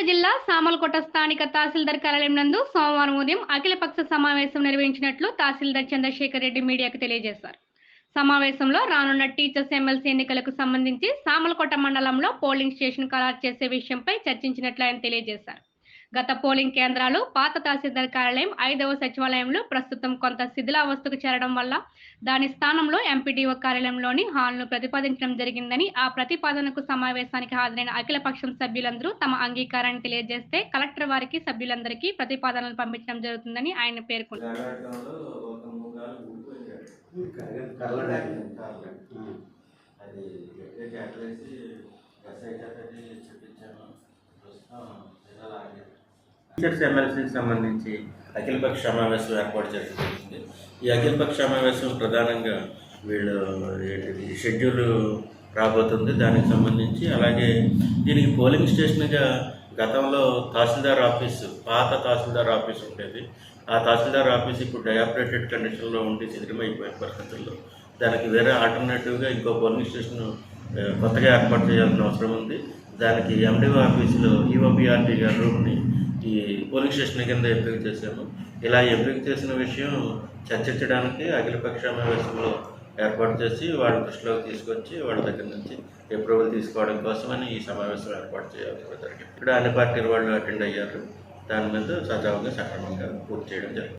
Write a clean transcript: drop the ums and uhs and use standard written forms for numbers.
జిల్లా సామర్లకోట స్థానిక తహసీల్దార్ కార్యాలయం నందు సోమవారం ఉదయం అఖిలపక్ష సమావేశం నిర్వహించినట్లు తహసీల్దార్ చంద్రశేఖర్ రెడ్డి మీడియాకు తెలియజేశారు. సమావేశంలో రానున్న టీచర్స్ ఎమ్మెల్సీ ఎన్నికలకు సంబంధించి సామర్లకోట మండలంలో పోలింగ్ స్టేషన్ ఖరారు చేసే విషయంపై చర్చించినట్లు ఆయన తెలియజేశారు. గత పోలింగ్ కేంద్రాలు పాత తహసీల్దార్ కార్యాలయం 5వ సచివాలయంలో ప్రస్తుతం కొంత శిథిలావస్థకు చేరడం వల్ల దాని స్థానంలో ఎంపీడీఓ కార్యాలయంలోని హాల్ను ప్రతిపాదించడం జరిగిందని, ఆ ప్రతిపాదనకు సమావేశానికి హాజరైన అఖిలపక్షం సభ్యులందరూ తమ అంగీకారాన్ని తెలియజేస్తే కలెక్టర్ వారికి సభ్యులందరికీ ప్రతిపాదనలు పంపించడం జరుగుతుందని ఆయన పేర్కొన్నారు. టీచర్స్ ఎమ్మెల్సీకి సంబంధించి అఖిలపక్ష సమావేశం ఏర్పాటు చేస్తుంది. ఈ అఖిలపక్ష సమావేశం ప్రధానంగా వీళ్ళు షెడ్యూల్ రాబోతుంది. దానికి సంబంధించి అలాగే దీనికి పోలింగ్ స్టేషన్గా గతంలో తహసీల్దార్ ఆఫీసు, పాత తహసీల్దార్ ఆఫీస్ ఉండేది. ఆ తహసీల్దార్ ఆఫీస్ ఇప్పుడు డయాపరేటెడ్ కండిషన్లో ఉండి శిథిలమైపోయిన పరిస్థితుల్లో దానికి వేరే ఆల్టర్నేటివ్గా ఇంకో పోలింగ్ స్టేషన్ కొత్తగా ఏర్పాటు చేయాల్సిన అవసరం ఉంది. దానికి ఎండిఓ ఆఫీసులో ఈఓబిఆర్డి గారి రూమ్ని ఈ పోలింగ్ స్టేషన్ కింద ఎంపిక చేశాము. ఇలా ఎంపిక చేసిన విషయం చర్చించడానికి అఖిలపక్ష సమావేశంలో ఏర్పాటు చేసి వాళ్ళ దృష్టిలోకి తీసుకొచ్చి వాళ్ళ దగ్గర నుంచి అప్రూవల్ తీసుకోవడం కోసమని ఈ సమావేశం ఏర్పాటు చేయాల్సి జరిగింది. ఇక్కడ అన్ని పార్టీల వాళ్ళు అటెండ్ అయ్యారు. దాని మీద సజావుగా సక్రమంగా పూర్తి చేయడం జరిగింది.